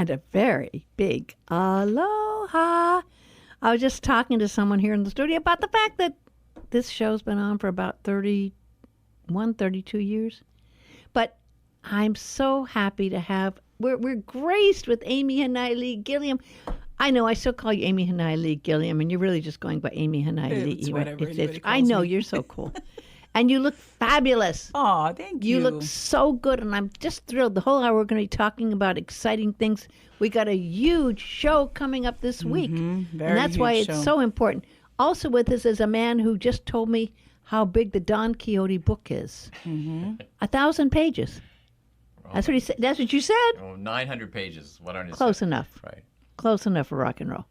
and a very big aloha. I was just talking to someone here in the studio about the fact that this show's been on for about 31, 32 years. But I'm so happy to have, we're graced with Amy Hanai Lee Gilliam. I know I still call you Amy Hanai Lee Gilliam, and you're really just going by Amy Hanai Lee. It's whatever anybody calls I know, me. you're so cool. And you look fabulous. Oh, thank you. You look so good, and I'm just thrilled. The whole hour we're going to be talking about exciting things. We got a huge show coming up this week, and that's why it's so important. Also with us is a man who just told me how big the Don Quixote book is. 1,000 pages. That's what he said. That's what you said. Oh, 900 pages. What on his Close enough. Right. Close enough for rock and roll.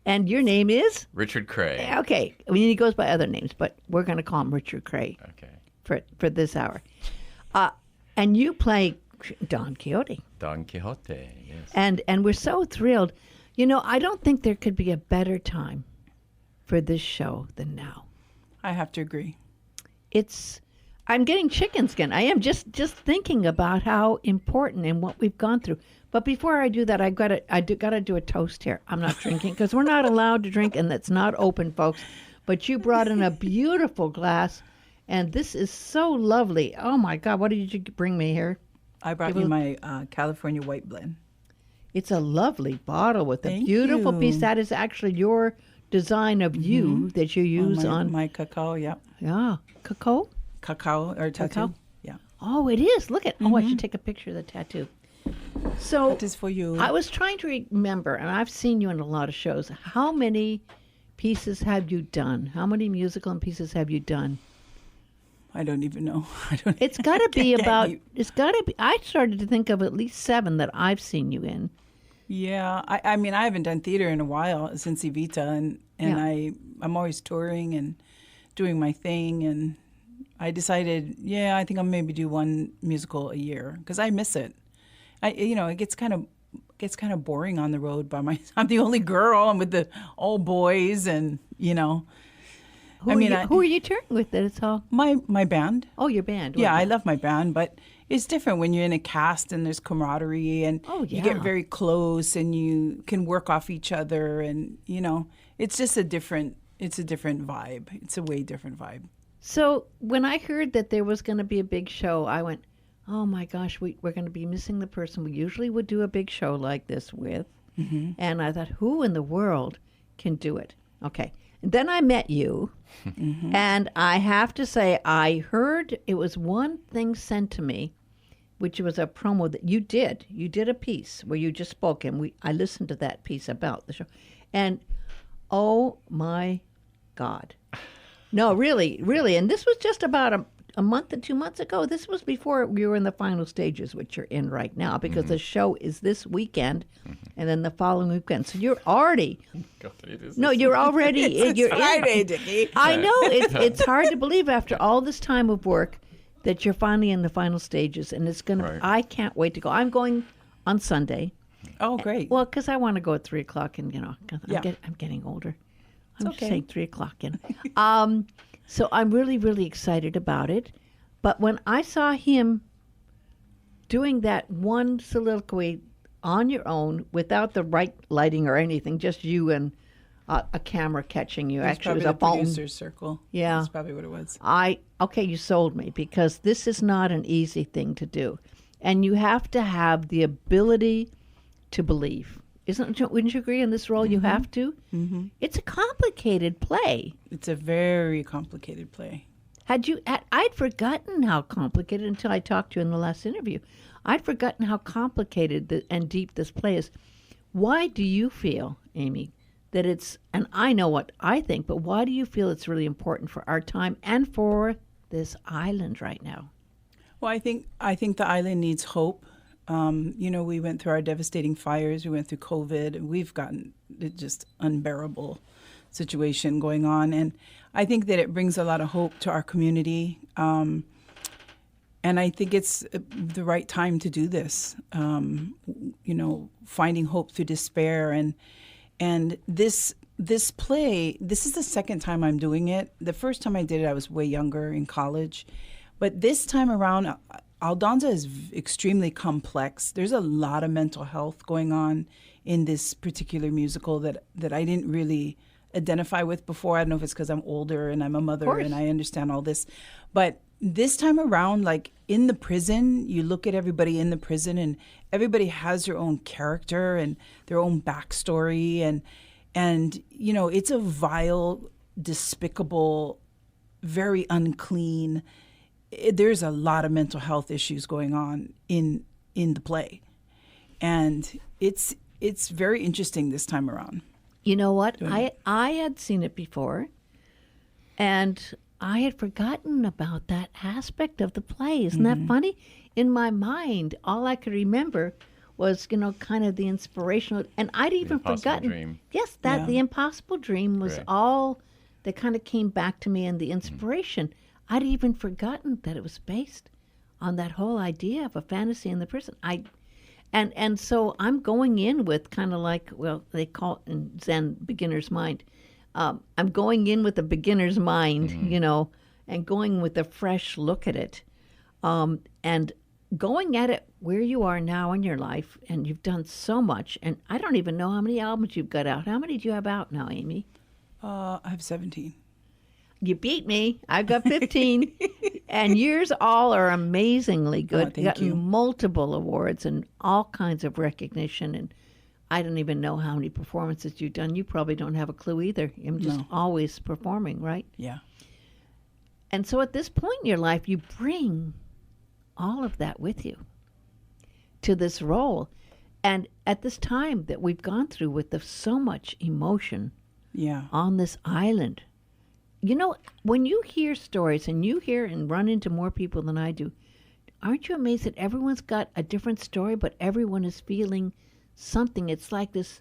And your name is? Richard Cray. Okay. I mean, he goes by other names, but we're going to call him Richard Cray. Okay. For this hour. And you play Don Quixote. Don Quixote, yes. And we're so thrilled. You know, I don't think there could be a better time for this show than now. I have to agree. I'm getting chicken skin. I am just thinking about how important and what we've gone through. But before I do that, I gotta do a toast here. I'm not drinking because we're not allowed to drink, and that's not open, folks. But you brought in a beautiful glass, and this is so lovely. Oh my God, what did you bring me here? I brought you my California white blend. It's a lovely bottle with a beautiful piece. That is actually your design of you that you use on my cacao. Yep. Yeah, cacao or tattoo. Yeah. Oh, it is. Look at. Oh, I should take a picture of the tattoo. So that is for you. I was trying to remember, and I've seen you in a lot of shows. How many pieces have you done? How many musical pieces have you done? I don't even know. It's got to be about. It's got to be. I started to think of at least 7 that I've seen you in. Yeah, I mean, I haven't done theater in a while since Evita, and I'm always touring and doing my thing, and I decided, I think I'll maybe do one musical a year because I miss it. It gets kind of boring on the road by myself. I'm the only girl. I'm with the old boys, and Who are you touring with? That it's all my band. Oh, your band. Yeah, I love my band, but it's different when you're in a cast and there's camaraderie, and you get very close, and you can work off each other, and it's just a different vibe. It's a way different vibe. So when I heard that there was going to be a big show, I went, oh my gosh, we're going to be missing the person we usually would do a big show like this with. And I thought, who in the world can do it? Okay. And then I met you, and I have to say, I heard it was one thing sent to me, which was a promo that you did. You did a piece where you just spoke, and I listened to that piece about the show. And oh my God. No, really, really. And this was just about a month or 2 months ago. This was before we were in the final stages, which you're in right now, because the show is this weekend and then the following weekend. So you're already. You're already. It's Friday, Dickie. I know. It's hard to believe after all this time of work that you're finally in the final stages, and it's going to. I can't wait to go. I'm going on Sunday. Oh, great. Well, because I want to go at 3 o'clock, and I'm getting older. I'm just saying 3 o'clock. So I'm really, really excited about it. But when I saw him doing that one soliloquy on your own without the right lighting or anything, just you and a camera catching you. Actually, it was a phone. Producer's circle. Yeah. That's probably what it was. Okay, you sold me, because this is not an easy thing to do. And you have to have the ability to believe. Wouldn't you agree in this role you have to? Mm-hmm. It's a complicated play. It's a very complicated play. I'd forgotten how complicated until I talked to you in the last interview. I'd forgotten how complicated and deep this play is. Why do you feel, Amy, that it's, and I know what I think, but why do you feel it's really important for our time and for this island right now? Well, I think the island needs hope. We went through our devastating fires. We went through COVID, and we've gotten just unbearable situation going on. And I think that it brings a lot of hope to our community. And I think it's the right time to do this. Finding hope through despair. And this play, this is the second time I'm doing it. The first time I did it, I was way younger in college. But this time around, Aldonza is extremely complex. There's a lot of mental health going on in this particular musical that I didn't really identify with before. I don't know if it's because I'm older and I'm a mother and I understand all this. But this time around, like in the prison, you look at everybody in the prison and everybody has their own character and their own backstory. And you know, it's a vile, despicable, very unclean. There's a lot of mental health issues going on in the play. And it's very interesting this time around. You know what? I had seen it before, and I had forgotten about that aspect of the play. Isn't that funny? In my mind, all I could remember was, you know, kind of the inspirational, and I'd even forgotten. Dream. Yes, the Impossible Dream was all that kind of came back to me, and the inspiration. I'd even forgotten that it was based on that whole idea of a fantasy in the prison. And so I'm going in with kind of like, well, they call it in Zen beginner's mind. I'm going in with a beginner's mind, you know, and going with a fresh look at it. And going at it where you are now in your life, and you've done so much. And I don't even know how many albums you've got out. How many do you have out now, Amy? I have 17. You beat me. I've got 15. And yours all are amazingly good. Oh, thank you. Multiple awards and all kinds of recognition. And I don't even know how many performances you've done. You probably don't have a clue either. I'm just always performing, right? Yeah. And so at this point in your life, you bring all of that with you to this role. And at this time that we've gone through with so much emotion on this island, you know, when you hear stories and you hear and run into more people than I do, aren't you amazed that everyone's got a different story, but everyone is feeling something? It's like this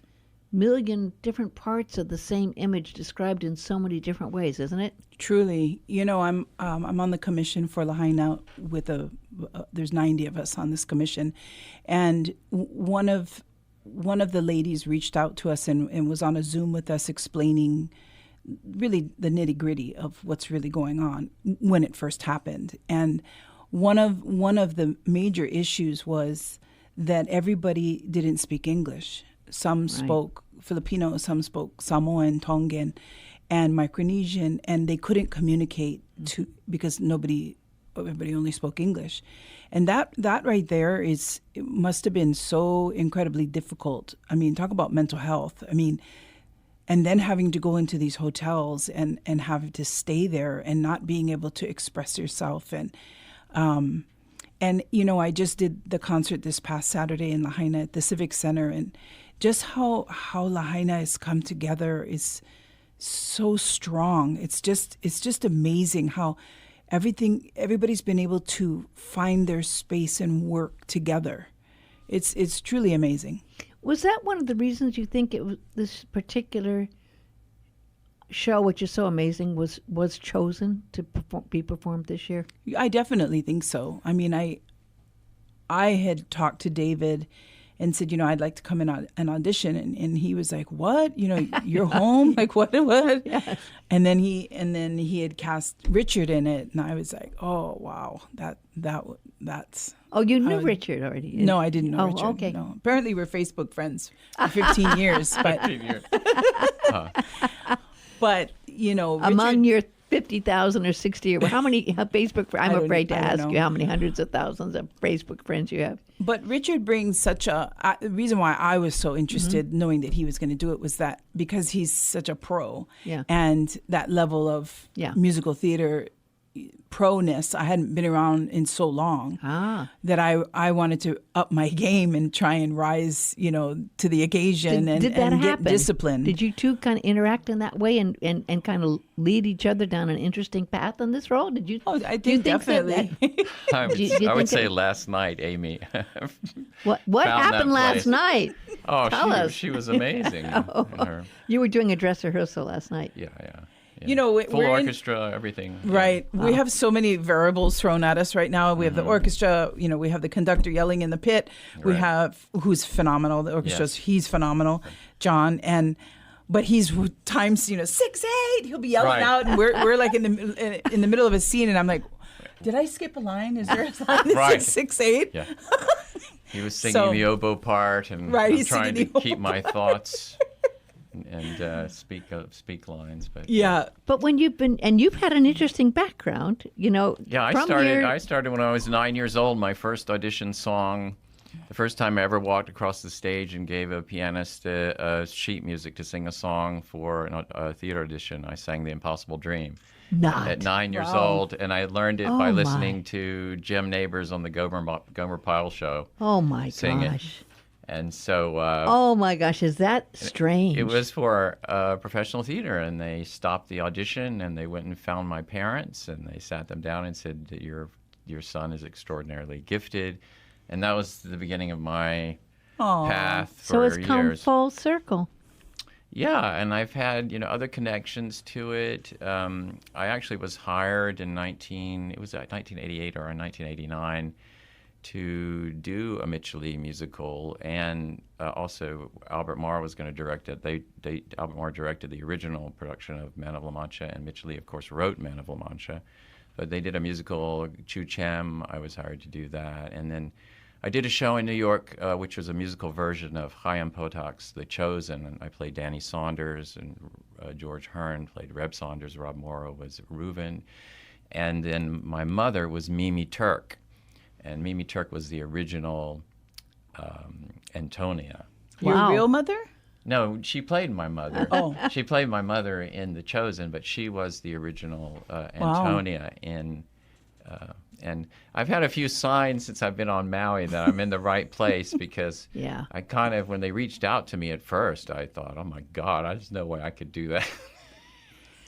million different parts of the same image described in so many different ways, isn't it? Truly. You know, I'm on the commission for Lahaina with there's 90 of us on this commission. And one of the ladies reached out to us and was on a Zoom with us explaining really the nitty-gritty of what's really going on when it first happened. And one of the major issues was that everybody didn't speak English. Some spoke Filipino, some spoke Samoan, Tongan, and Micronesian, and they couldn't communicate because everybody only spoke English. And that right there it must have been so incredibly difficult. I mean, talk about mental health. I mean, and then having to go into these hotels and having to stay there and not being able to express yourself. And you know, I just did the concert this past Saturday in Lahaina at the Civic Center, and just how Lahaina has come together is so strong. It's just amazing how everybody's been able to find their space and work together. It's truly amazing. Was that one of the reasons you think it was this particular show, which is so amazing, was chosen to be performed this year? I definitely think so. I mean, I had talked to David and said, you know, I'd like to come in on an audition, and he was like, "What? You know, you're home? Like what? Yes. And then he had cast Richard in it, and I was like, "Oh wow, that's." Oh, you knew Richard already? No, I didn't know Richard. Okay. No. Apparently, we're Facebook friends for 15 years, but 15 years. but you know, Richard, among your 50,000 or 60, or how many Facebook friends? I'm afraid to ask know. you how many hundreds of thousands of Facebook friends you have. But Richard brings the reason why I was so interested, knowing that he was going to do it, was that because he's such a pro, and that level of musical theater pro-ness, I hadn't been around in so long that I wanted to up my game and try and rise, you know, to the occasion and get disciplined. Did you two kind of interact in that way and kind of lead each other down an interesting path on this role? Did you? Oh, I did, definitely. I would say last night, Amy. What happened last night? Oh, Tell us. She was amazing. You were doing a dress rehearsal last night. Yeah. You know, full orchestra, everything. Right. We have so many variables thrown at us right now. We have the orchestra, you know, we have the conductor yelling in the pit. We have, who's phenomenal, the orchestra, he's phenomenal, John. But he's times, you know, 6, 8, he'll be yelling out, and we're like in the middle of a scene, and I'm like, Did I skip a line? Is there a line that Right. says 6'8"? Yeah. He was singing So- the oboe part, and Right, I'm he's trying singing to the keep oboe my thoughts and speak lines. But Yeah. But when you've had an interesting background, yeah, I from started. your- I started when I was 9 years old. My first audition song, the first time I ever walked across the stage and gave a pianist sheet music to sing a song for a theater audition. I sang "The Impossible Dream." Not. At 9 years Wow. old, and I learned it Oh, by my. listening to Jim Neighbors on the Gomer Pyle show. Oh my Sing it. gosh. And so Oh my gosh, is that strange? it was for professional theater, and they stopped the audition, and they went and found my parents, and they sat them down and said that your son is extraordinarily gifted, and that was the beginning of my Aw. path so for it's come years. full circle. Yeah, and I've had other connections to it. I actually was hired in 1988 or in 1989 to do a Mitchell Lee musical, and also Albert Marr was going to direct it. Albert Marr directed the original production of Man of La Mancha, and Mitchell Lee, of course, wrote Man of La Mancha. But they did a musical, Chu Chem. I was hired to do that, and then I did a show in New York, which was a musical version of Chaim Potok's The Chosen, and I played Danny Saunders, and George Hearn played Reb Saunders, Rob Morrow was Reuven, and then my mother was Mimi Turk, and Mimi Turk was the original Antonia. Your Wow. real mother? No, she played my mother. Oh. She played my mother in The Chosen, but she was the original Antonia in... and I've had a few signs since I've been on Maui that I'm in the right place because Yeah. I kind of, when they reached out to me at first, I thought, oh my God, there's no way I could do that.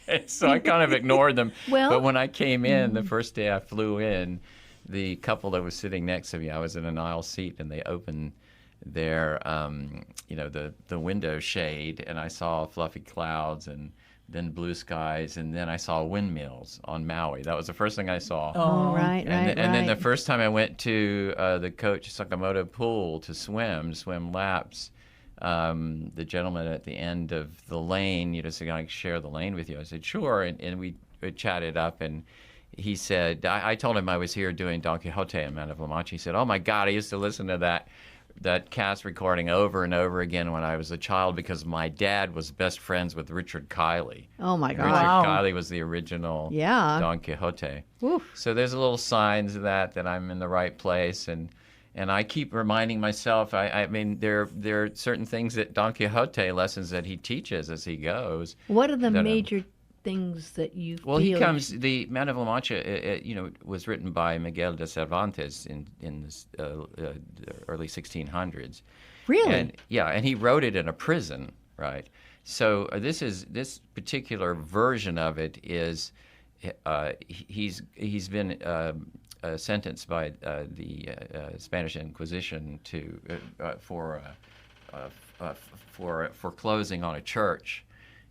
And so I kind of ignored them. Well- But when I came in, the first day I flew in, the couple that was sitting next to me, I was in an aisle seat, and they opened their, the window shade, and I saw fluffy clouds and then blue skies, and then I saw windmills on Maui. That was the first thing I saw. Oh, right, And then the first time I went to the Coach Sakamoto pool to swim laps, the gentleman at the end of the lane, said, "Can I share the lane with you?" I said, "Sure," and we chatted up, and he said, I told him I was here doing Don Quixote and Man of La Mancha. He said, "Oh my God, I used to listen to that cast recording over and over again when I was a child because my dad was best friends with Richard Kiley." Oh my Richard gosh. Wow. Kiley was the original Yeah. Don Quixote. Oof. So there's a little signs of that I'm in the right place, and I keep reminding myself. I mean, there are certain things that Don Quixote lessons that he teaches as he goes. What are the that, major things that you Well, feel? the Man of La Mancha, was written by Miguel de Cervantes in the early 1600s. Really? And he wrote it in a prison, right? So this particular version of it is he's been sentenced by the Spanish Inquisition for foreclosing on a church,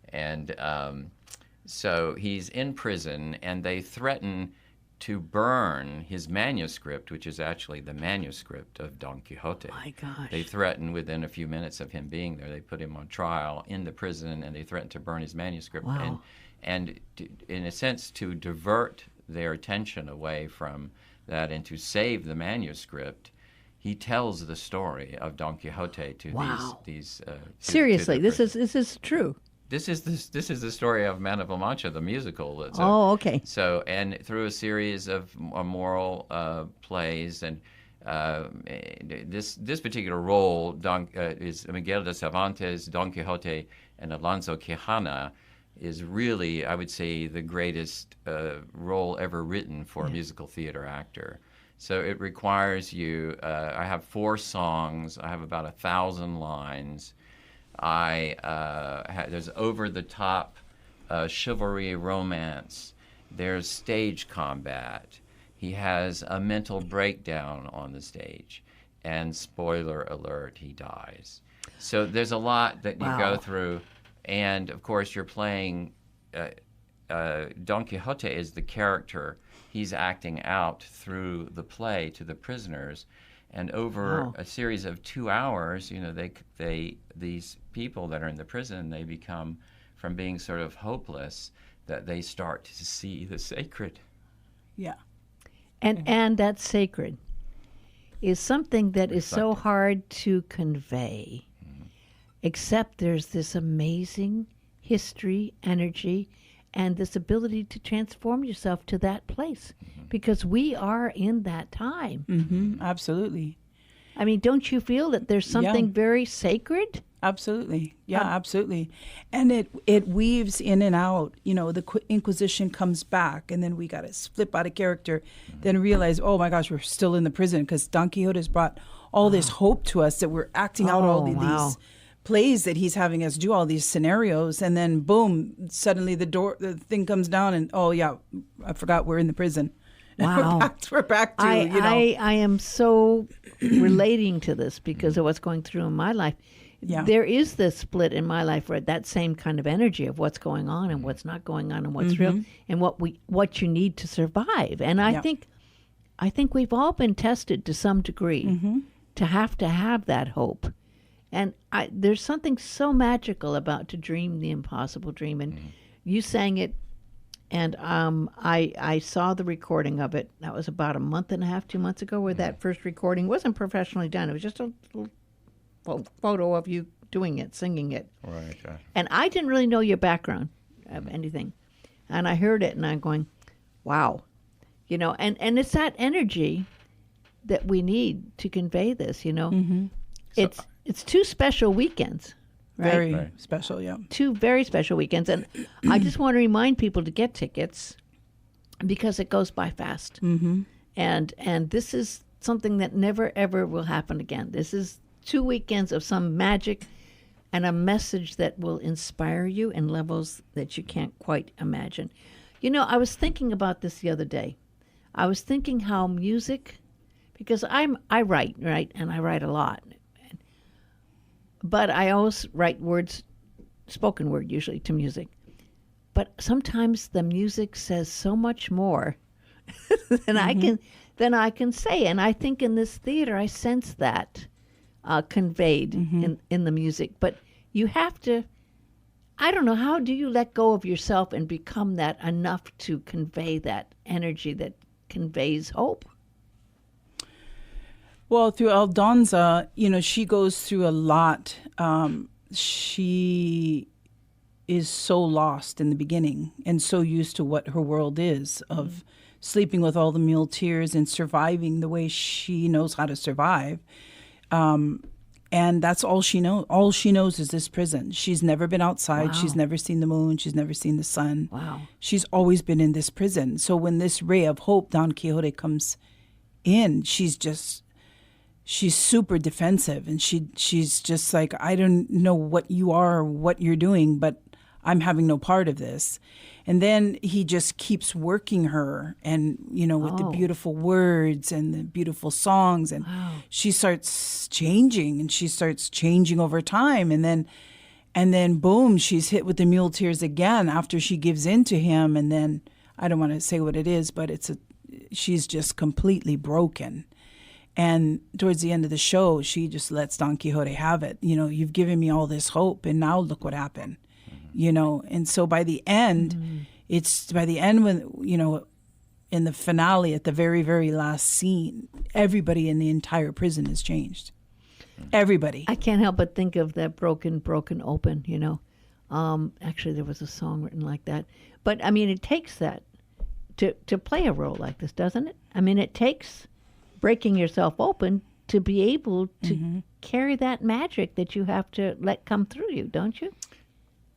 and so he's in prison, and they threaten to burn his manuscript, which is actually the manuscript of Don Quixote. My gosh. They threaten within a few minutes of him being there. They put him on trial in the prison, and they threaten to burn his manuscript. Wow. And in a sense, to divert their attention away from that and to save the manuscript, he tells the story of Don Quixote to Wow. these Seriously, this is true. This is the story of Man of La Mancha, the musical. Oh, okay. So, and through a series of moral plays, and this particular role is Miguel de Cervantes, Don Quixote, and Alonso Quijana is really, I would say, the greatest role ever written for a musical theater actor. So it requires you. I have 4 songs. I have about 1,000 lines. There's over-the-top chivalry romance. There's stage combat. He has a mental breakdown on the stage, and spoiler alert, he dies. So there's a lot that you go through, and of course you're playing. Don Quixote is the character. He's acting out through the play to the prisoners. And over a series of 2 hours, these people that are in the prison, they become, from being sort of hopeless, that they start to see the sacred. Yeah. And that sacred is something that is so Reflective. hard to convey. Except there's this amazing history, energy, and this ability to transform yourself to that place because we are in that time. Absolutely. I mean, don't you feel that there's something very sacred? Absolutely. Yeah, absolutely. And it weaves in and out. You know, the Inquisition comes back, and then we got to flip out of character, then realize, oh my gosh, we're still in the prison because Don Quixote has brought all this hope to us that we're acting out all these plays that he's having us do, all these scenarios, and then boom, suddenly the thing comes down, and oh yeah, I forgot we're in the prison. Wow. we're back to I am so relating to this because of what's going through in my life. Yeah. There is this split in my life where that same kind of energy of what's going on and what's not going on and what's real and what you need to survive. And I think we've all been tested to some degree to have that hope. And there's something so magical about to dream the impossible dream. And you sang it, and I saw the recording of it. That was about a month and a half, 2 months ago, where that first recording wasn't professionally done. It was just a little photo of you doing it, singing it. Right. And I didn't really know your background of anything. And I heard it, and I'm going, wow. You know, and it's that energy that we need to convey this, you know. It's two special weekends, right? Very special, yeah. Two very special weekends. And I just want to remind people to get tickets because it goes by fast. And this is something that never, ever will happen again. This is 2 weekends of some magic and a message that will inspire you in levels that you can't quite imagine. You know, I was thinking about this the other day. I was thinking how music, because I write, right? And I write a lot. But I always write words, spoken word usually, to music. But sometimes the music says so much more than I can say. And I think in this theater, I sense that conveyed in the music. But you have to, I don't know, how do you let go of yourself and become that enough to convey that energy that conveys hope? Well, through Aldonza, you know, she goes through a lot. She is so lost in the beginning and so used to what her world is of sleeping with all the muleteers and surviving the way she knows how to survive. And that's all she knows. All she knows is this prison. She's never been outside. Wow. She's never seen the moon. She's never seen the sun. Wow. She's always been in this prison. So when this ray of hope, Don Quixote, comes in, she's super defensive, and she's just like, I don't know what you are or what you're doing, but I'm having no part of this. And then he just keeps working her, and you know, with the beautiful words and the beautiful songs, and she starts changing, and she starts changing over time, and then boom, she's hit with the muleteers again after she gives in to him, and then I don't want to say what it is, but she's just completely broken. And towards the end of the show, she just lets Don Quixote have it. You know, you've given me all this hope, and now look what happened. You know, and so by the end, when, you know, in the finale, at the very, very last scene, everybody in the entire prison has changed. Everybody. I can't help but think of that broken, open, you know. Actually, there was a song written like that. But, I mean, it takes that to play a role like this, doesn't it? I mean, it takes breaking yourself open to be able to carry that magic that you have to let come through you, don't you?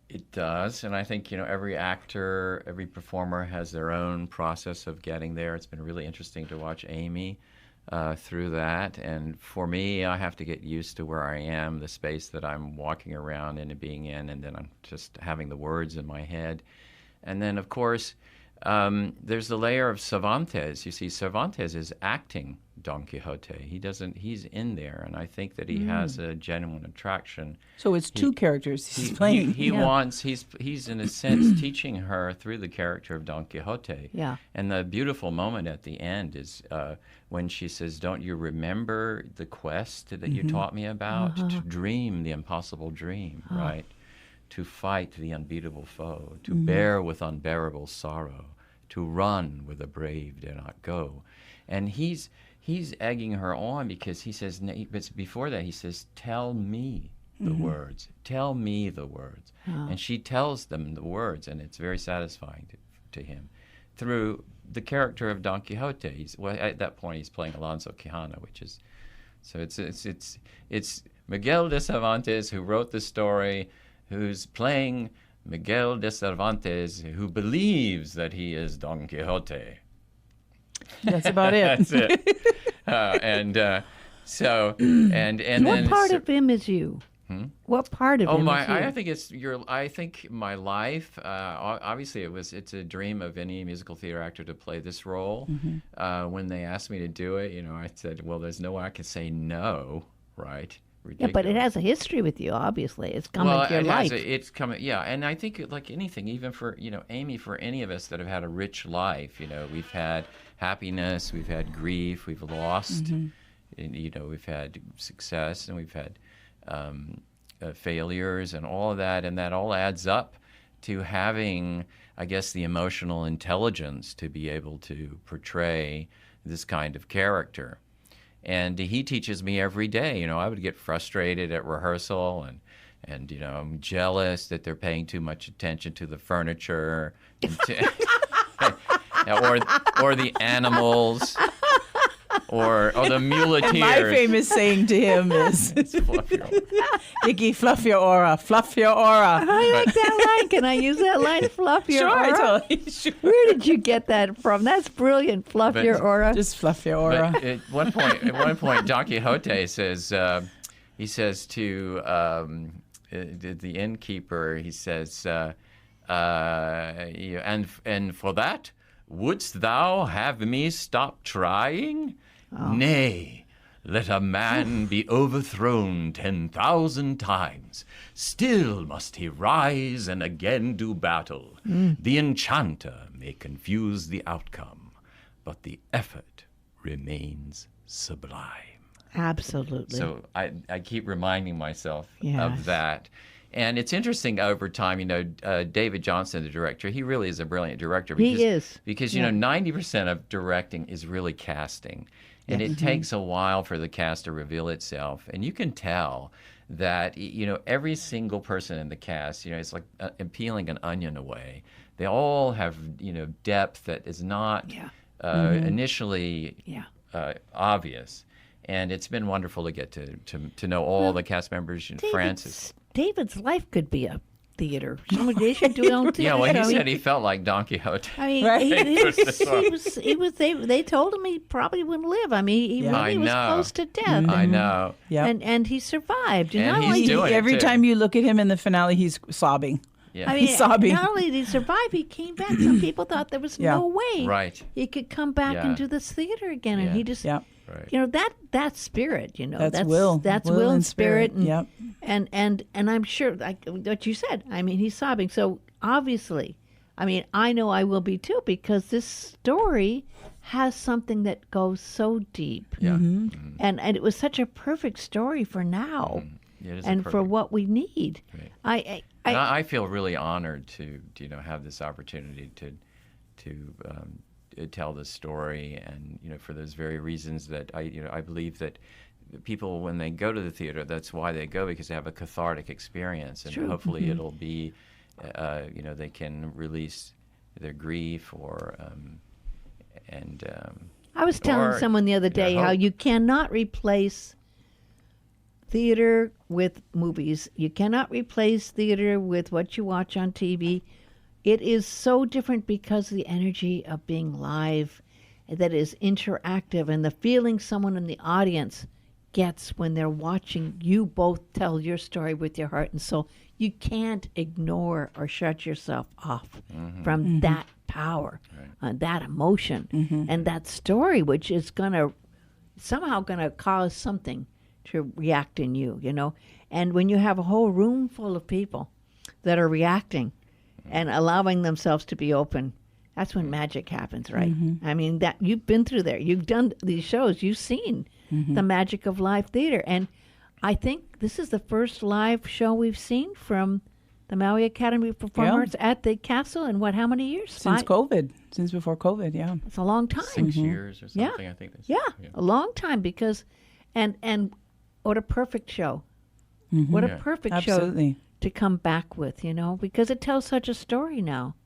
It does, and I think, you know, every actor, every performer has their own process of getting there. It's been really interesting to watch Amy through that, and for me, I have to get used to where I am, the space that I'm walking around in and being in, and then I'm just having the words in my head. And then, of course, there's the layer of Cervantes. You see, Cervantes is acting Don Quixote. He's in there, and I think that he has a genuine attraction. So it's two characters he's playing. He's in a sense teaching her through the character of Don Quixote. Yeah. And the beautiful moment at the end is when she says, "Don't you remember the quest that you taught me about? To dream the impossible dream, right? To fight the unbeatable foe, to bear with unbearable sorrow, to run where the brave dare not go. And he's egging her on because he says, but before that he says, tell me the words. Tell me the words. Oh. And she tells them the words, and it's very satisfying to him through the character of Don Quixote. At that point he's playing Alonso Quijano, which is, so it's Miguel de Cervantes who wrote the story, who's playing Miguel de Cervantes, who believes that he is Don Quixote. That's about it. That's it. And What then part of him is you? What part of him is you? I think my life. Obviously, it's a dream of any musical theater actor to play this role. When they asked me to do it, I said, "Well, there's no way I can say no, right?" Ridiculous. Yeah, but it has a history with you. Obviously, it's come into your life. It's coming. Yeah, and I think like anything, even for Amy, for any of us that have had a rich life, we've had happiness, we've had grief, we've lost, and, we've had success, and we've had failures, and all of that, and that all adds up to having, I guess, the emotional intelligence to be able to portray this kind of character. And he teaches me every day. I would get frustrated at rehearsal, and I'm jealous that they're paying too much attention to the furniture, and or the animals, or the muleteers. And my famous saying to him is, "Dickie, fluff your aura, fluff your aura." I like that line. Can I use that line? Fluff your aura. Totally. Sure. Where did you get that from? That's brilliant. Fluff your aura. Just fluff your aura. But at one point, Don Quixote says, he says to the innkeeper, he says, and for that, wouldst thou have me stop trying? Oh. Nay, let a man be overthrown 10,000 times. Still must he rise and again do battle. The enchanter may confuse the outcome, but the effort remains sublime. Absolutely. So I keep reminding myself Yes. of that. And it's interesting over time, David Johnson, the director, he really is a brilliant director. Because, He is. Because, 90% of directing is really casting. And it takes a while for the cast to reveal itself. And you can tell that, every single person in the cast, it's like peeling an onion away. They all have, depth that is not initially obvious. And it's been wonderful to get to know all the cast members. David's life could be a theater. They should do it on theater. Yeah, well, he said he felt like Don Quixote. I mean, they told him he probably wouldn't live. I mean, he really was close to death. I know. Yep. And he survived. And he's doing it every too. time you look at him in the finale, he's sobbing. Yeah. I mean, He's sobbing. not only did he survive, he came back. Some people thought there was no way he could come back and do this theater again. And he just, Right. that spirit, That's will. That's will and spirit. And, and I'm sure, like what you said, I mean, he's sobbing. So obviously, I mean, I know I will be too, because this story has something that goes so deep. Yeah. And it was such a perfect story for now. Yeah, it is and for what we need. Right. I feel really honored to have this opportunity to tell this story, and for those very reasons that I believe that people, when they go to the theater, that's why they go, because they have a cathartic experience, and hopefully it'll be they can release their grief or I was telling someone the other day how you cannot replace theater with movies. You cannot replace theater with what you watch on TV. It is so different because of the energy of being live, that is interactive, and the feeling someone in the audience gets when they're watching you both tell your story with your heart and soul. You can't ignore or shut yourself off from that power, that emotion, and that story, which is somehow going to cause something to react in you, And when you have a whole room full of people that are reacting and allowing themselves to be open, that's when magic happens, right? I mean, that you've been through there. You've done these shows. You've seen the magic of live theater. And I think this is the first live show we've seen from the Maui Academy of Performing Arts at the castle in how many years? Since COVID. Since before COVID, yeah. It's a long time. 6 years or something, I think. Yeah, a long time because, and what a perfect show. What a perfect Absolutely. show to come back with, because it tells such a story now.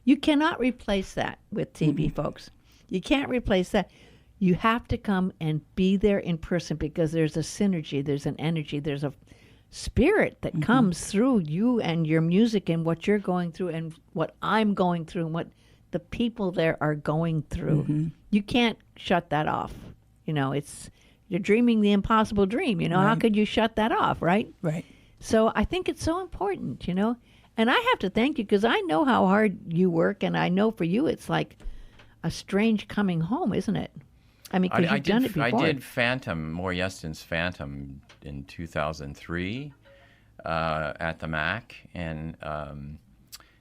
You cannot replace that with TV, folks. You can't replace that. You have to come and be there in person because there's a synergy, there's an energy, there's a spirit that comes through you and your music and what you're going through and what I'm going through and what the people there are going through. You can't shut that off. You're dreaming the impossible dream. How could you shut that off, right? Right. So I think it's so important, And I have to thank you because I know how hard you work, and I know for you it's like a strange coming home, isn't it? I mean, because you've done it before. I did Phantom, Moriestin's Phantom in 2003 at the MAC, and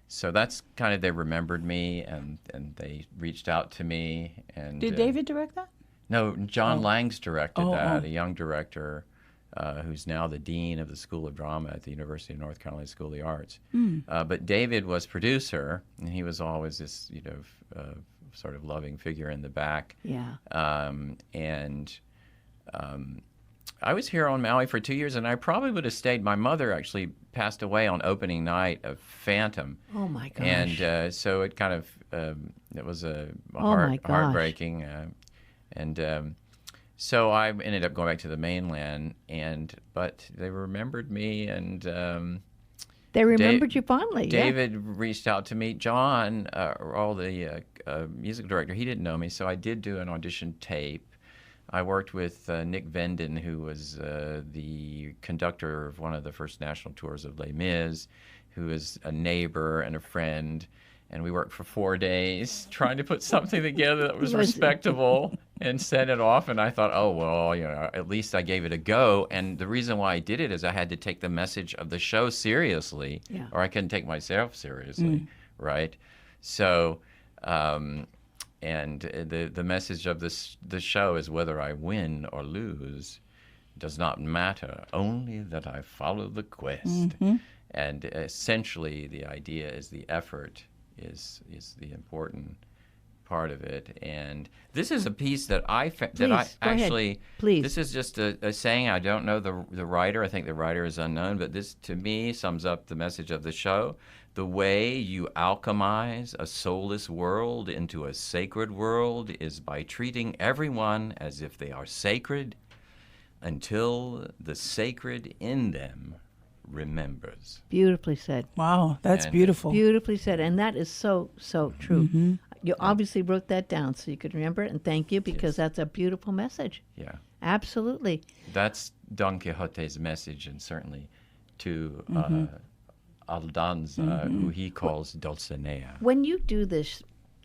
so that's kind of, they remembered me, and they reached out to me. And did David direct that? No, John Langs directed that, a young director who's now the dean of the School of Drama at the University of North Carolina School of the Arts. But David was producer, and he was always this, sort of loving figure in the back. Yeah. I was here on Maui for 2 years, and I probably would have stayed. My mother actually passed away on opening night of Phantom. Oh, my gosh. And so it kind of, it was heartbreaking. So I ended up going back to the mainland, but they remembered me, and they remembered you fondly. David reached out to me. John, the music director, he didn't know me, so I did do an audition tape. I worked with Nick Venden, who was the conductor of one of the first national tours of Les Mis, who is a neighbor and a friend. And we worked for 4 days trying to put something together that was respectable and send it off. And I thought, oh, well, at least I gave it a go. And the reason why I did it is I had to take the message of the show seriously, or I couldn't take myself seriously, right? So, and the message of the show is whether I win or lose does not matter, only that I follow the quest. And essentially the idea is the effort is the important part of it. And this is a piece that this is just a saying. I don't know the writer. I think the writer is unknown, but this to me sums up the message of the show. The way you alchemize a soulless world into a sacred world is by treating everyone as if they are sacred until the sacred in them remembers. Beautifully said. Wow, that's beautiful. Beautifully said, and that is so true. You obviously wrote that down so you could remember it, and thank you, because that's a beautiful message. Yeah. Absolutely. That's Don Quixote's message, and certainly to Aldonza, who he calls Dulcinea. When you do this,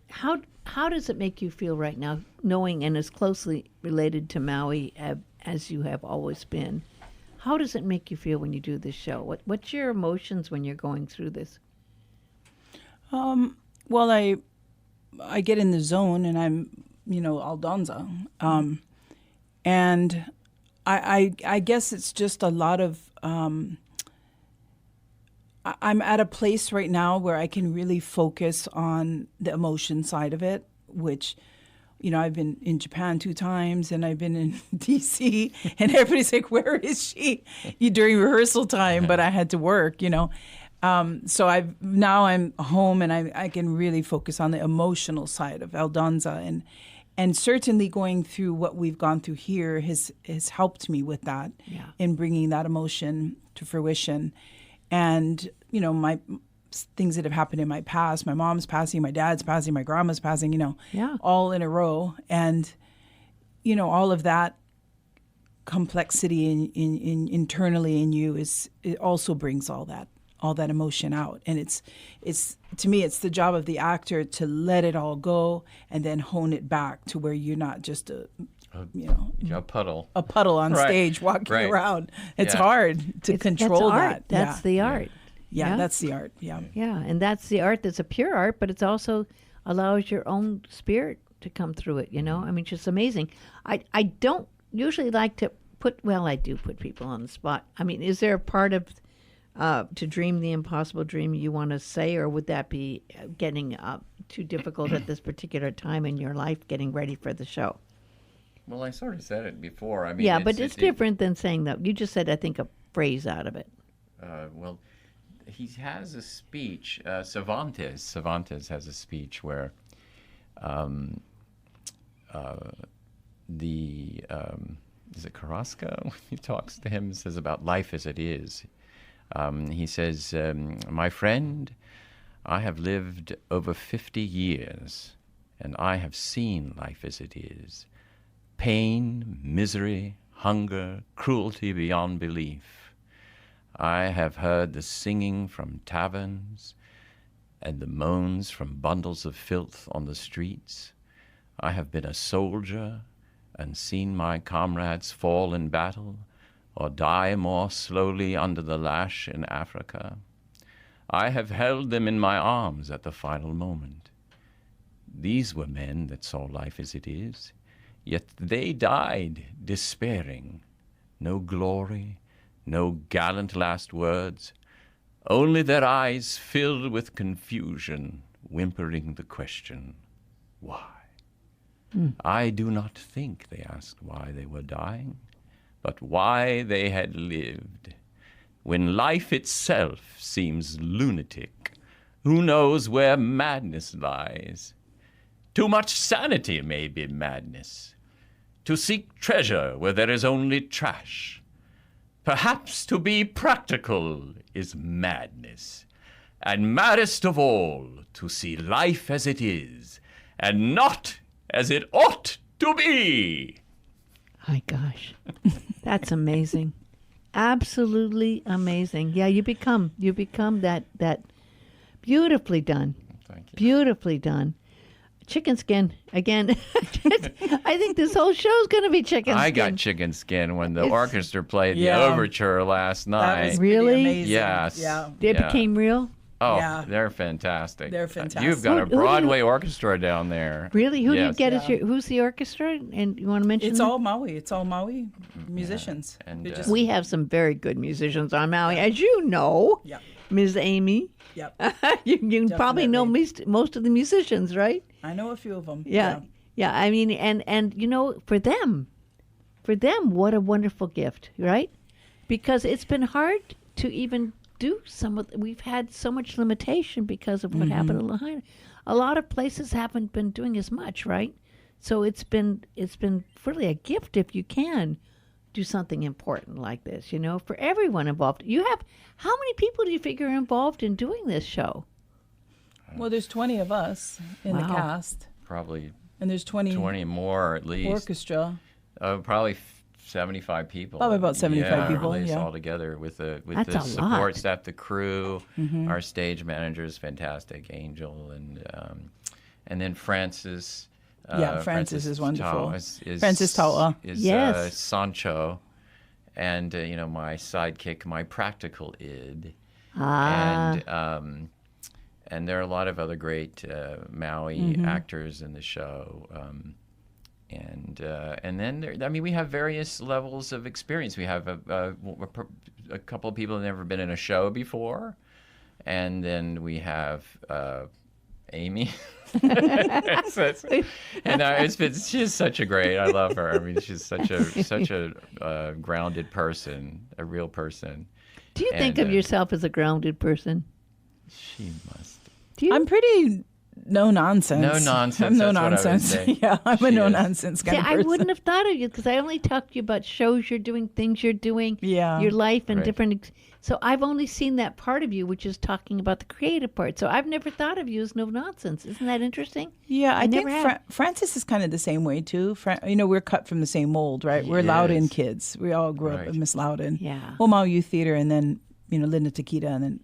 how does it make you feel right now, knowing and as closely related to Maui as you have always been? How does it make you feel when you do this show? What's your emotions when you're going through this? Well, I get in the zone, and I'm, Aldonza. And I guess it's just a lot of, I'm at a place right now where I can really focus on the emotion side of it, which, I've been in Japan 2 times, and I've been in D.C., and everybody's like, where is she? During rehearsal time, but I had to work, So now I'm home, and I can really focus on the emotional side of Aldonza, and certainly going through what we've gone through here has helped me with that, in bringing that emotion to fruition. And, my things that have happened in my past, my mom's passing, my dad's passing, my grandma's passing, all in a row. And, all of that complexity in internally in you it also brings all that emotion out. And it's to me, it's the job of the actor to let it all go and then hone it back to where you're not just a puddle on stage walking around. It's hard to control that. That's the art. Yeah, that's the art. Yeah. Yeah, and that's the art that's a pure art, but it's also allows your own spirit to come through it, I mean, just amazing. I don't usually like to I do put people on the spot. I mean, is there a part of to dream the impossible dream you want to say, or would that be getting too difficult at this particular time in your life, getting ready for the show? Well, I sort of said it before. I mean, Yeah, but it's different than saying that. You just said, I think, a phrase out of it. Well, he has a speech. Cervantes has a speech where is it Carrasco? He talks to him, says about life as it is. He says, my friend, I have lived over 50 years, and I have seen life as it is. Pain, misery, hunger, cruelty beyond belief. I have heard the singing from taverns and the moans from bundles of filth on the streets. I have been a soldier and seen my comrades fall in battle or die more slowly under the lash in Africa. I have held them in my arms at the final moment. These were men that saw life as it is, yet they died despairing. No glory, no gallant last words, only their eyes filled with confusion, whimpering the question, why? I do not think they asked why they were dying, but why they had lived. When life itself seems lunatic, who knows where madness lies? Too much sanity may be madness. To seek treasure where there is only trash. Perhaps to be practical is madness. And maddest of all, to see life as it is, and not as it ought to be. My gosh, that's amazing. Absolutely amazing. Yeah, you become that beautifully done. Thank you. Beautifully done. Chicken skin again. I think this whole show's going to be chicken skin. I got chicken skin when the orchestra played Yeah. the overture last That night. was Really? pretty amazing. Yes. Yeah. It Yeah. became real. Oh, Yeah. they're fantastic. They're fantastic. You've got a Who do you- Broadway orchestra down there. Really? Who do you Yes. get as your? Who's the orchestra? And you want to mention? It's them? all Maui. It's all Maui musicians. And, They just- We have some very good musicians on Maui, as you know, Yep. Ms. Amy. Yep. you probably know Definitely. most of the musicians, right? I know a few of them. Yeah. Yeah. I mean, and you know, for them, what a wonderful gift, right? Because it's been hard to even do some of. We've had so much limitation because of what happened in Lahaina. A lot of places haven't been doing as much, right? So it's been really a gift if you can do something important like this, you know, for everyone involved. You have how many people do you figure are involved in doing this show? Well, there's 20 of us in the Wow. cast, Probably and there's 20, 20 more at least. orchestra. Probably 75 people. Probably about 75 people, At least yeah. all together with the That's a support lot. staff, the crew, Mm-hmm. our stage manager is fantastic, Angel, and then Francis. Yeah, Francis is wonderful. Is Francis Taua. is Yes. Sancho, and my sidekick, my practical id. Ah. And there are a lot of other great Maui actors in the show. And then we have various levels of experience. We have a couple of people who've never been in a show before, and then we have Amy. She's such a great. I love her. I mean, she's such a grounded person, a real person. Do you think and, of yourself as a grounded person? She must. Do you? I'm pretty no nonsense. No nonsense, I'm no that's what I would nonsense. say. Yeah, I'm She a no is. nonsense kind See, of I person. wouldn't have thought of you because I only talked to you about shows you're doing, things you're doing, Yeah. your life, and Right. different. So I've only seen that part of you, which is talking about the creative part. So I've never thought of you as no nonsense. Isn't that interesting? Yeah, I think never have. Francis is kind of the same way too. We're cut from the same mold, right? We're Loudon Yes. kids. We all grew up Right. with Miss Loudon. Yeah. Well, Mau Youth Theater, and then Linda Takita, and then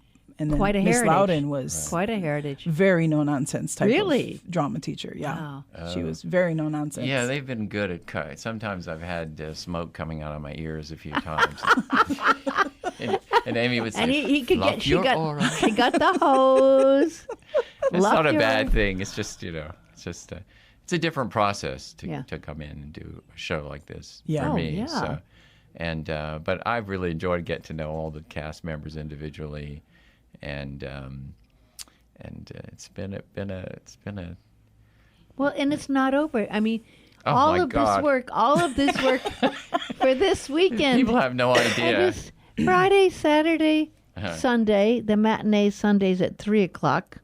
Quite a Miss heritage. Loudon was Quite a heritage. very no nonsense type Really? of drama teacher. Yeah, Wow. she was very no nonsense. Yeah, they've been good at cut. Sometimes I've had smoke coming out of my ears a few times. and Amy would say, And he could "Fluff get. She your got. aura." She got the hose. It's Fluff not a your bad aura. thing. It's just it's a different process Yeah. to come in and do a show like this Yeah. for Oh, me. yeah. So, But I've really enjoyed getting to know all the cast members individually, and it's been a Well, and it's not over. I mean, Oh, all my of God. all of this work for this weekend. people have no And idea. it's Friday, Saturday, Sunday. The matinee Sundays at 3:00.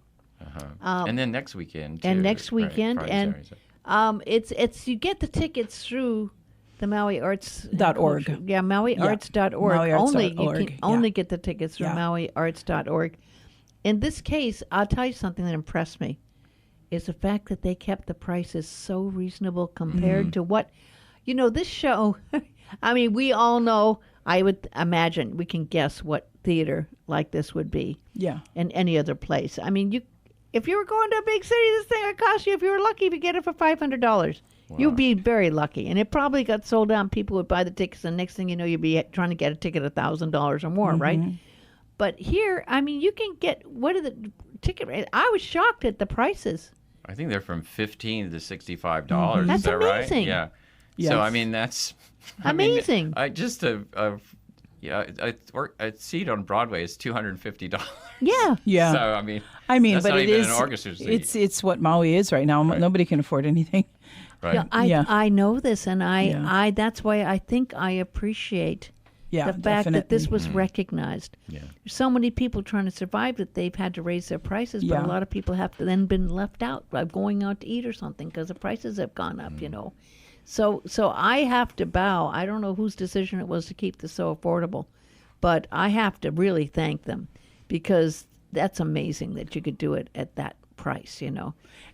And then next weekend too. and next Right, weekend, Friday, and Saturday, Sunday. it's you get the tickets through the Maui Arts .org. Yeah, MauiArts.org. Only you MauiArts.org, can only get the tickets through Yeah. MauiArts.org. In this case, I'll tell you something that impressed me is the fact that they kept the prices so reasonable compared to what, this show. I mean, we all know. I would imagine we can guess what theater like this would be Yeah. in any other place. I mean, if you were going to a big city, this thing would cost you, if you were lucky, to get it for $500. You'd be very lucky. And it probably got sold out, and people would buy the tickets, and next thing you know, you'd be trying to get a ticket $1,000 or more, right? But here, I mean, you can get, what are the ticket rates? I was shocked at the prices. I think they're from $15 to $65. That's Is that right? amazing. Yeah. Yes. So I mean, that's Amazing. I just a seat on Broadway is $250. Yeah. Yeah. So I mean, that's but not it even is. an orchestra seat. It's what Maui is right now. Nobody can afford anything. Right. Yeah, I know this, and Yeah. I that's why I think I appreciate Yeah, the fact that this definitely. was recognized. Yeah. There's so many people trying to survive that they've had to raise their prices, but Yeah. a lot of people have to then been left out by going out to eat or something because the prices have gone up, So I have to bow. I don't know whose decision it was to keep this so affordable, but I have to really thank them because that's amazing that you could do it at that price,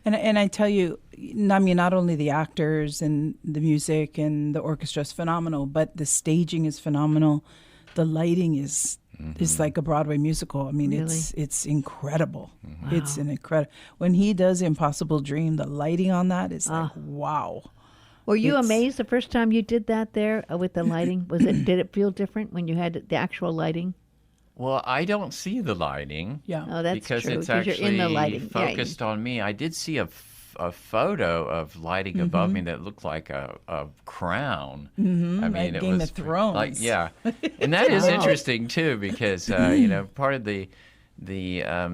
And I tell you, I mean, not only the actors and the music and the orchestra is phenomenal, but the staging is phenomenal. The lighting is like a Broadway musical. I mean, Really? it's incredible. It's an incredible. When he does Impossible Dream, the lighting on that is like wow. Were you It's- amazed the first time you did that there with the lighting? Did it feel different when you had the actual lighting? Well, I don't see the lighting. Yeah. Oh, that's because true. it's You're actually in the lighting. focused on me. I did see a photo of lighting above me that looked like a crown. I mean, like it Game was of Thrones. Like, yeah, and that is interesting too because part of the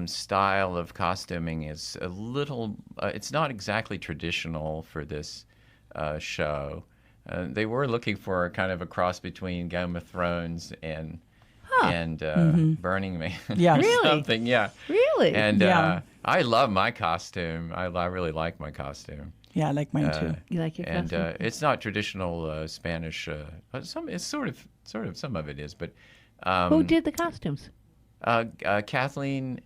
style of costuming is a little. It's not exactly traditional for this show. They were looking for kind of a cross between Game of Thrones and Burning Man. Yeah. or Really? something. Yeah. Really? And Yeah. I love my costume. I really like my costume. Yeah, I like mine too. You like your And costume? it's not traditional Spanish. It's sort of some of it is, but Who did the costumes? Kathleen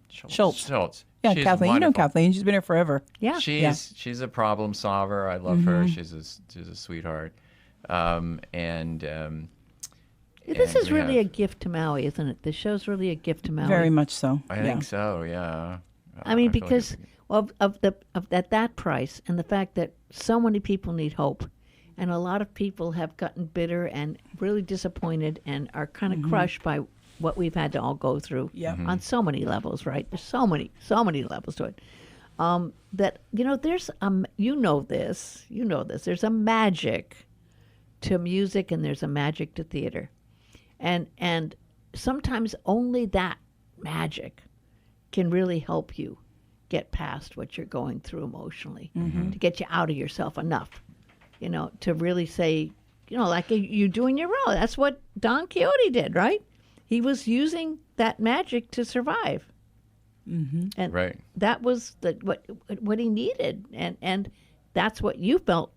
Schultz. Yeah, She's Kathleen. You know wonderful. Kathleen. She's been here forever. Yeah. She's a problem solver. I love her. She's a sweetheart. This and is we really have- a gift to Maui, isn't it? This show's really a gift to Maui. Very much so. I yeah. think so. Yeah. I mean, feel like because it's- of at that price and the fact that so many people need hope, and a lot of people have gotten bitter and really disappointed and are kind of crushed by what we've had to all go through Yep. on so many levels. Right? There's so many levels to it. That there's there's a magic to music and there's a magic to theater, and sometimes only that magic can really help you get past what you're going through emotionally, to get you out of yourself enough, to really say, like you doing your role. That's what Don Quixote did, right? He was using that magic to survive. And Right. that was what he needed, and that's what you felt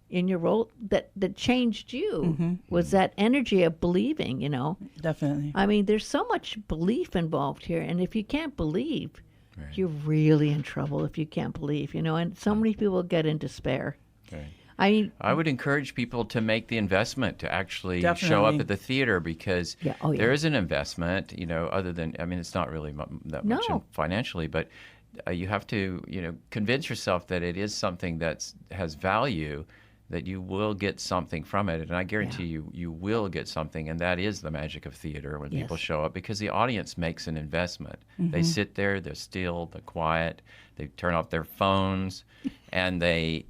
in your role that changed you was that energy of believing. Definitely. I mean, there's so much belief involved here, and if you can't believe, you're really in trouble. If you can't believe, and so many people get in despair. Right. I mean, I would encourage people to make the investment to actually show up Definitely. at the theater because Yeah. Oh, yeah. there is an investment, other than, I mean, it's not really that much No. financially, but you have to, convince yourself that it is something that has value, that you will get something from it. And I guarantee you will get something. And that is the magic of theater when people Yes. show up because the audience makes an investment. They sit there, they're still, they're quiet, they turn off their phones, and they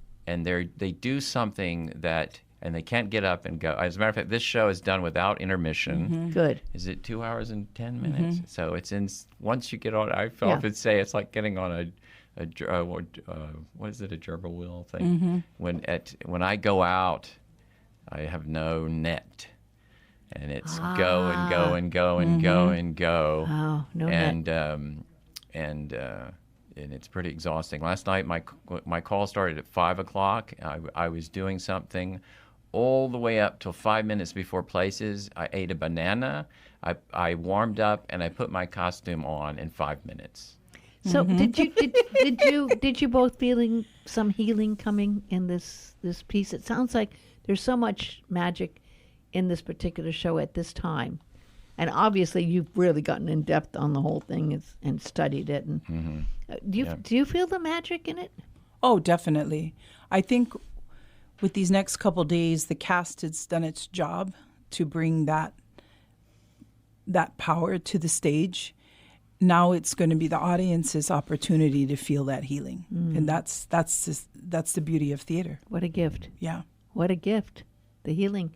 do something that and they can't get up and go. As a matter of fact, this show is done without intermission. Good. Is it 2 hours and 10 minutes? So it's once you get on, I often say it's like getting on what is it, a gerbil wheel thing? When I go out, I have no net. And it's go and go and go and go and go. Oh, no net. And it's pretty exhausting. Last night, my call started at 5 o'clock. I was doing something all the way up till 5 minutes before places. I ate a banana. I warmed up and I put my costume on in 5 minutes. So did you both feeling some healing coming in this piece? It sounds like there's so much magic in this particular show at this time, and obviously you've really gotten in depth on the whole thing and studied it. And do you feel the magic in it? Oh, definitely. I think with these next couple days, the cast has done its job to bring that power to the stage. Now it's going to be the audience's opportunity to feel that healing, and that's the beauty of theater. What a gift! Yeah, what a gift, the healing.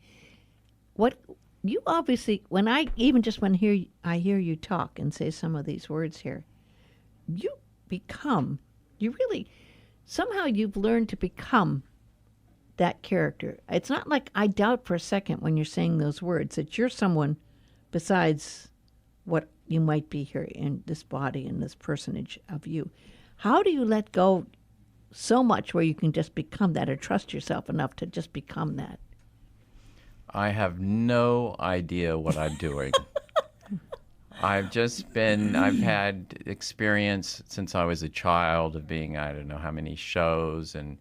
What you obviously, when I hear you talk and say some of these words here, somehow you've learned to become that character. It's not like I doubt for a second when you're saying those words that you're someone besides what you might be here in this body and this personage of you. How do you let go so much where you can just become that, or trust yourself enough to just become that? I have no idea what I'm doing. I've had experience since I was a child of being, I don't know how many shows and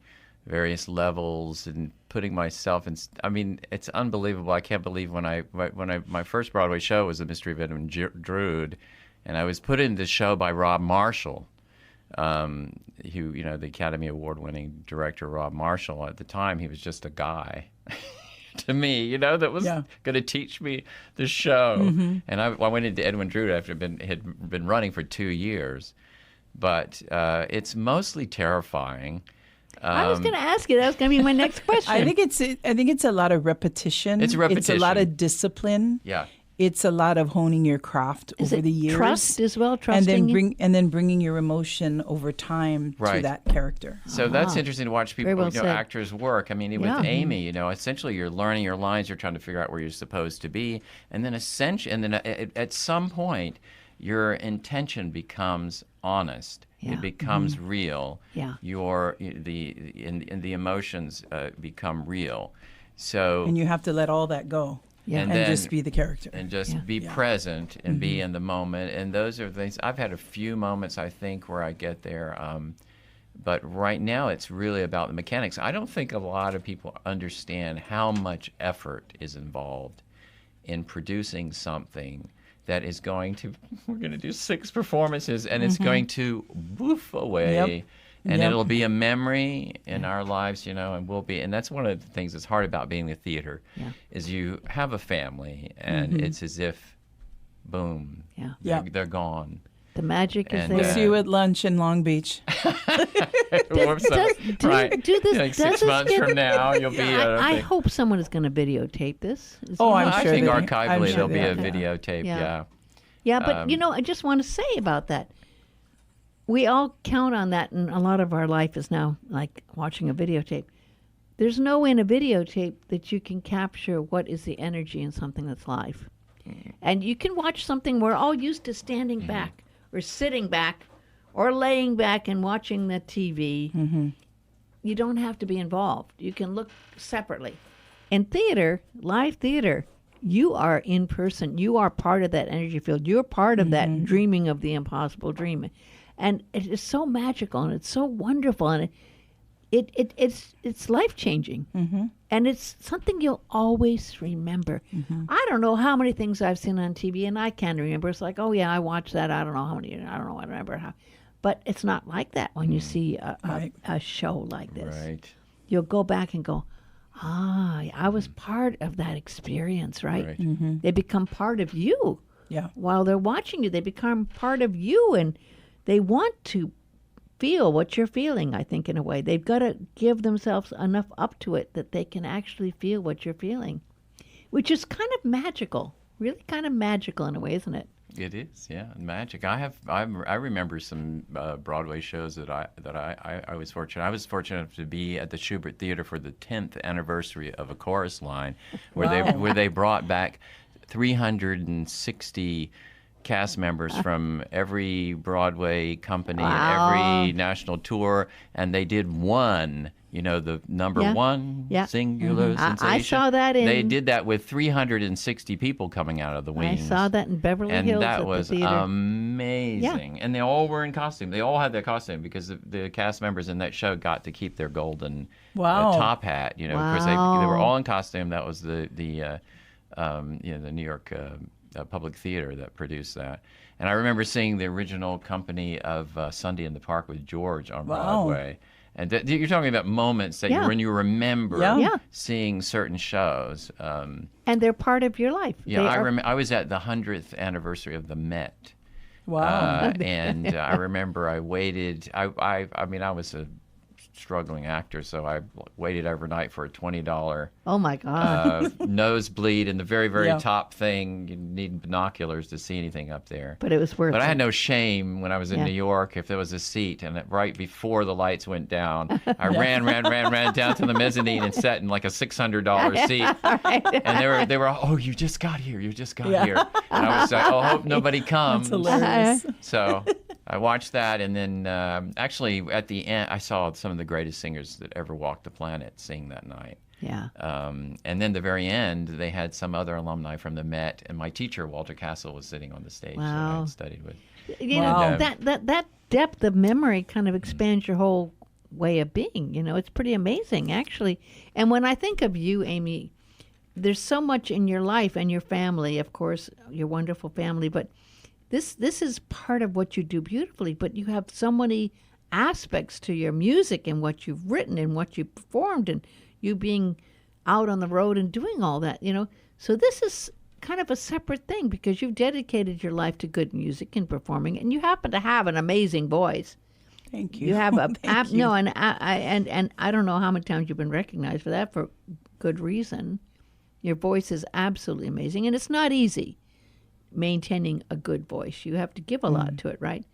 various levels, and putting myself in. I mean, it's unbelievable. I can't believe my first Broadway show was The Mystery of Edmund Drood, and I was put in the show by Rob Marshall, who, the Academy Award-winning director Rob Marshall. At the time, he was just a guy to me, that was going to teach me the show. And I went into Edmund Drood after had been running for 2 years, but it's mostly terrifying. I was going to ask you. That was going to be my next question. I think it's a lot of repetition. It's repetition. It's a lot of discipline. Yeah. It's a lot of honing your craft over the years. Trust as well, trusting and then bringing your emotion over time to that character. So that's interesting to watch people, actors work. I mean, with Amy, essentially you're learning your lines, you're trying to figure out where you're supposed to be, and then at some point, your intention becomes honest. Yeah. It becomes real. Yeah. The emotions become real. So and you have to let all that go. Yeah. And just be the character. And just be present and be in the moment. And those are things. I've had a few moments, I think, where I get there. But right now, it's really about the mechanics. I don't think a lot of people understand how much effort is involved in producing something that is we're going to do 6 performances, and it's going to woof away. And it'll be a memory in our lives, and and that's one of the things that's hard about being in the theater, is you have a family, and it's as if, boom, they're gone. The magic is there. We'll see you at lunch in Long Beach. Do this, 6 months from now, you'll be. I hope someone is going to videotape this. I'm sure. I think archivally there'll be a videotape. Yeah, but I just want to say about that. We all count on that, and a lot of our life is now like watching a videotape. There's no way in a videotape that you can capture what is the energy in something that's live. And you can watch something we're all used to standing back or sitting back or laying back and watching the TV. You don't have to be involved. You can look separately. In theater, live theater, you are in person. You are part of that energy field. You're part of that dreaming of the impossible dream. And it is so magical, and it's so wonderful, and it's life-changing. And it's something you'll always remember. I don't know how many things I've seen on TV, and I can remember. It's like, oh, yeah, I watched that. I don't know how many. I don't know. I remember how. But it's not like that when you see a show like this. Right. You'll go back and go, I was part of that experience, right? They become part of you. Yeah. While they're watching you, they become part of you, and they want to feel what you're feeling, I think, in a way. They've got to give themselves enough up to it that they can actually feel what you're feeling, which is kind of magical, really kind of magical in a way, isn't it? It is, yeah, magic. I remember some Broadway shows that I was fortunate. I was fortunate to be at the Schubert Theater for the 10th anniversary of A Chorus Line, where they brought back 360 cast members from every Broadway company and every national tour, and they did one. The number one singular sensation. I saw that They did that with 360 people coming out of the wings. I saw that in Beverly Hills. And that was the theater. amazing. Yeah. And they all were in costume. They all had their costume because the cast members in that show got to keep their golden top hat. Because they were all in costume. That was the New York Public Theater that produced that. And I remember seeing the original company of Sunday in the Park with George on Broadway. And you're talking about moments that when you remember seeing certain shows. And they're part of your life. Yeah, I was at the 100th anniversary of the Met. Wow. And I remember I waited. I mean, I was a struggling actor, so I waited overnight for a $20 oh my God nosebleed in the very, very top thing. You need binoculars to see anything up there. But it was worth it. But I had no shame when I was in New York if there was a seat, and right before the lights went down, I ran down to the mezzanine and sat in like a $600 seat. Right. And they were, oh, you just got here, here. And I was like, oh, hope nobody comes. That's hilarious. So I watched that, and then actually at the end, I saw some of the greatest singers that ever walked the planet sing that night. Yeah. And then the very end, they had some other alumni from the Met, and my teacher, Walter Castle, was sitting on the stage that I had studied with. You know, that depth of memory kind of expands your whole way of being. It's pretty amazing, actually. And when I think of you, Amy, there's so much in your life and your family, of course, your wonderful family, but this is part of what you do beautifully, but you have so many aspects to your music and what you've written and what you performed and you being out on the road and doing all that, So this is kind of a separate thing because you've dedicated your life to good music and performing, and you happen to have an amazing voice. Thank you. You have and and I don't know how many times you've been recognized for that for good reason. Your voice is absolutely amazing, and it's not easy maintaining a good voice. You have to give a lot to it, right?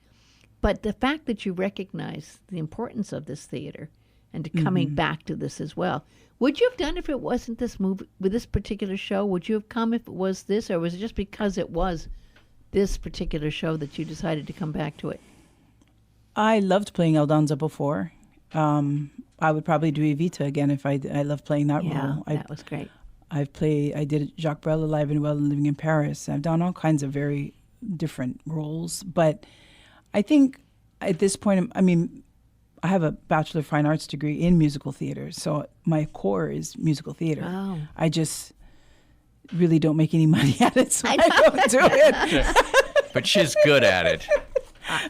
But the fact that you recognize the importance of this theater and to coming back to this as well. Would you have done if it wasn't this movie, with this particular show? Would you have come if it was this, or was it just because it was this particular show that you decided to come back to it? I loved playing Aldonza before. I would probably do Evita again if I loved playing that role. That was great. I did Jacques Brel, Alive and Well and Living in Paris. I've done all kinds of very different roles. But I think at this point, I have a Bachelor of Fine Arts degree in musical theater. So my core is musical theater. Oh. I just really don't make any money at it, so I don't do it. But she's good at it.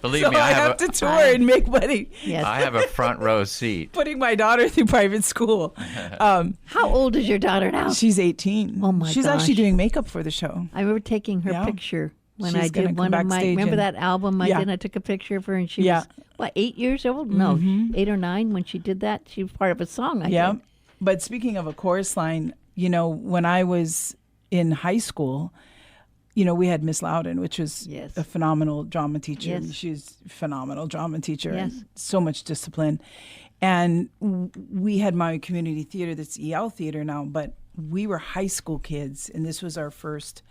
Believe so me, I have to tour and make money. Yes. I have a front row seat. Putting my daughter through private school. How old is your daughter now? She's 18. Oh my She's gosh. actually doing makeup for the show. I remember taking her picture when She's I did one of my. Remember that album I did? I took a picture of her, and she was 8 years old? No, 8 or 9 when she did that. She was part of a song. I did. But speaking of A Chorus Line, when I was in high school, we had Miss Loudon, which was a phenomenal drama teacher. Yes. She's a phenomenal drama teacher. Yes. And so much discipline. And we had my community theater that's EL theater now, but we were high school kids, and this was our first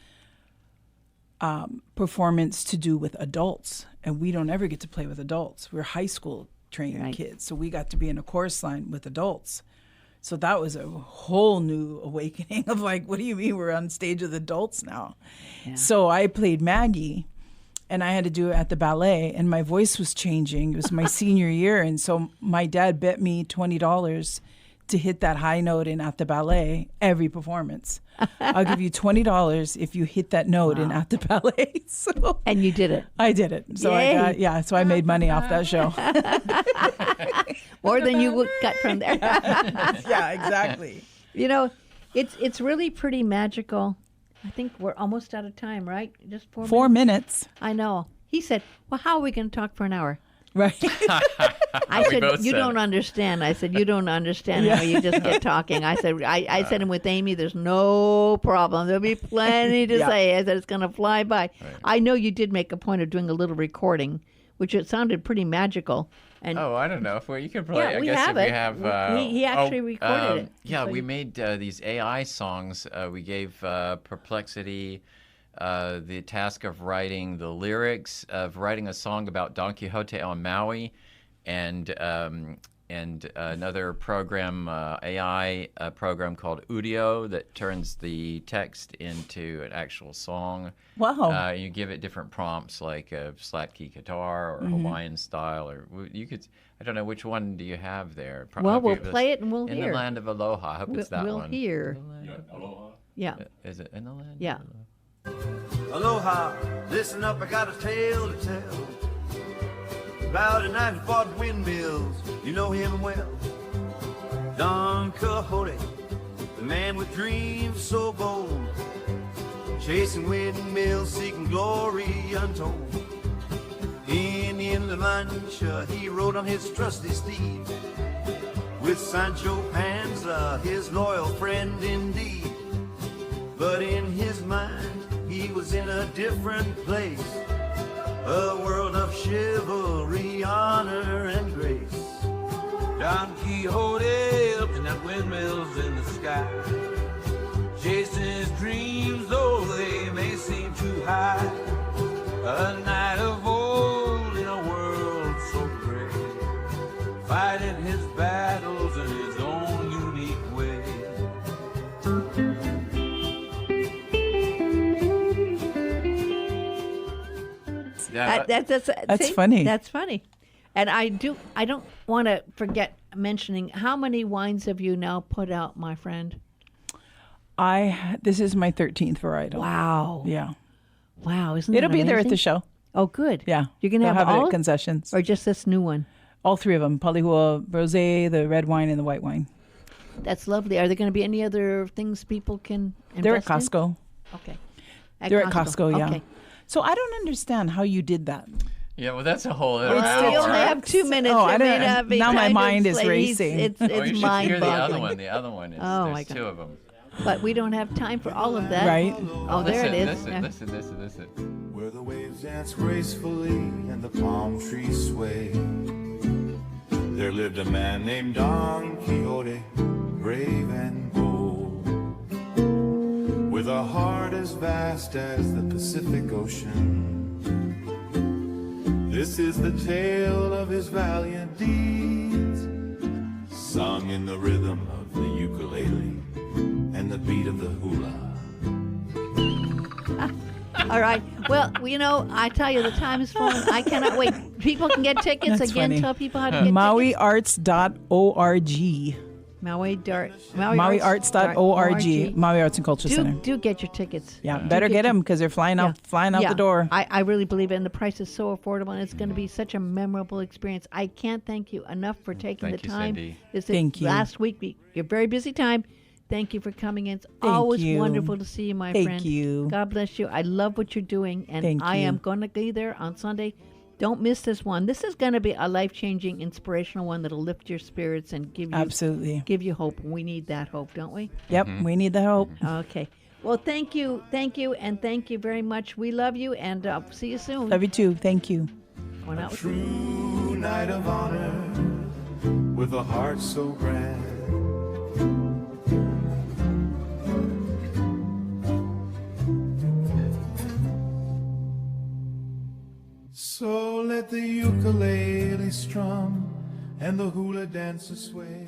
performance to do with adults. And we don't ever get to play with adults. We're high school trained kids. So we got to be in A Chorus Line with adults. So that was a whole new awakening of like, what do you mean we're on stage with adults now? Yeah. So I played Maggie, and I had to do it at the ballet, and my voice was changing. It was my senior year, and so my dad bet me $20 to hit that high note in at the ballet every performance. I'll give you $20 if you hit that note in at the ballet. So and you did it. I did it. So Yay. So I made money off that show. More than you got from there. Yeah, exactly. It's really pretty magical. I think we're almost out of time, right? Just 4 minutes. 4 minutes. I know. He said, well, how are we going to talk for an hour? Right. I We said, both you said don't it. understand. I said, you don't understand how you just get talking. I said, I said, and with Amy, there's no problem. There'll be plenty to Yeah. say. I said, it's going to fly by. Right. I know you did make a point of doing a little recording, which it sounded pretty magical. And Oh, I don't know. If you could play. Yeah, I we guess have if it. you have. He actually recorded it. Yeah, So we you- made these AI songs. We gave Perplexity the task of writing the lyrics of writing a song about Don Quixote on Maui, and another program, AI program called Udio that turns the text into an actual song. Wow. You give it different prompts like a slap key guitar or Mm-hmm. Hawaiian style, or you could. I don't know, which one do you have there? Well, we'll If it's play it and we'll in hear. the land of Aloha. I hope it's that we'll one. hear. Aloha. Yeah. Is it in the land? Yeah. Of Aloha? Aloha, listen up, I got a tale to tell. About a night he fought windmills, you know him well. Don Quixote, the man with dreams so bold, chasing windmills, seeking glory untold. In the inland Mancha, he rode on his trusty steed, with Sancho Panza, his loyal friend indeed. But in his mind, he was in a different place, a world of chivalry, honor, and grace. Don Quixote up in that windmills in the sky, chasing his dreams, though they may seem too high. A knight of old in a world so great, fighting his battles in his own unique way. Yeah, That's see, funny. That's funny. And I don't want to forget mentioning, how many wines have you now put out, my friend? This is my 13th varietal. Wow. Yeah. Wow. Isn't It'll that be there at the amazing? show. Oh, good. Yeah. You're going to They'll have it all at concessions. or just this new one? All three of them. Palihua, Rosé, the red wine, and the white wine. That's lovely. Are there going to be any other things people can invest They're at in? Costco. Okay. They're at Costco, yeah. Okay. So I don't understand how you did that. Yeah, well, that's a whole other We hour. only have 2 minutes. Oh, I It may don't- not be now my kind of mind is like- racing. It's Oh, you should mind hear the other boggling. one. The other one is Oh, my there's God. two of them. But we don't have time for all of that. Right. Oh, there it is. Listen, Yeah. listen. Where the waves dance gracefully and the palm trees sway, there lived a man named Don Quixote, brave and bold, with a heart as vast as the Pacific Ocean. This is the tale of his valiant deeds, sung in the rhythm of the ukulele and the beat of the hula. All right. Well, you know, I tell you, the time is flying. I cannot wait. People can get tickets. That's Again, funny. tell people how to get tickets. MauiArts.org. MauiArts.org. Maui Arts and Culture Center. Do get your tickets. Yeah, Do better get your- them because they're flying out Yeah. the door. I really believe it, and the price is so affordable, and it's going to be such a memorable experience. I can't thank you enough for taking Thank the you, time. Cindy. This is Thank you. Last week, your very busy time. Thank you for coming in. It's Thank always you. wonderful to see you, my Thank friend. you. God bless you. I love what you're doing, and Thank I you. am going to be there on Sunday. Don't miss this one. This is going to be a life-changing, inspirational one that'll lift your spirits and Absolutely. give you hope. We need that hope, don't we? Yep, we need the hope. Okay. Well, thank you, and thank you very much. We love you, and I'll see you soon. Love you too. Thank you. Going out with- True knight of honor, with a heart so grand. So let the ukulele strum and the hula dancer sway.